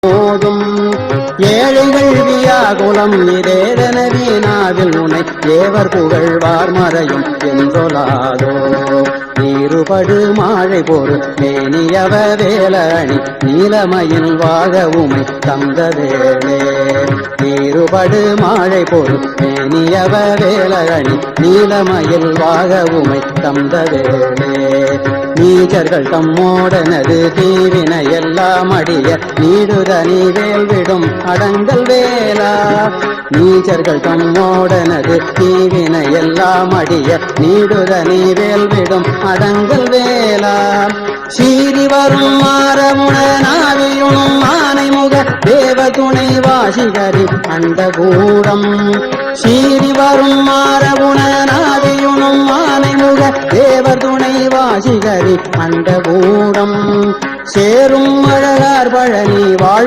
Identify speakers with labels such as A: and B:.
A: போதும் ஏழைகள் வியாகுலம் இதேதன வீணாவில் உனை ஏவர் புகழ்வார் மறையும் என்றொலாதோ நீருபடு மாழை போரு மேனியவ வேலணி நீலமயில் வாக உமை தந்த வேளே நீருபடு மாழை போரு மேனியவ வேலணி நீலமயில் வாக உமை தந்த வேளே நீச்சர்கள் தம்மோடனது தீவின எல்லாம் அடிய நீடுதனி வேல் விடும் அடங்கல் வேலா நீச்சர்கள் தம்மோடனது தீவின எல்லாம் அடிய நீடுதனி வேல் விடும் அடங்கல் வேலா சீறி வரும் மாறமுடனாவியுணும் ஆனைமுக தேவ துணை வாசிகரி அண்டகூடம் சீறி வரும் மாறமுடனாவியுணும் ஆனைமுக தேவ துணை வாசிகரி அண்டகூடம் சேரும் அழகார் பழனி வாழ்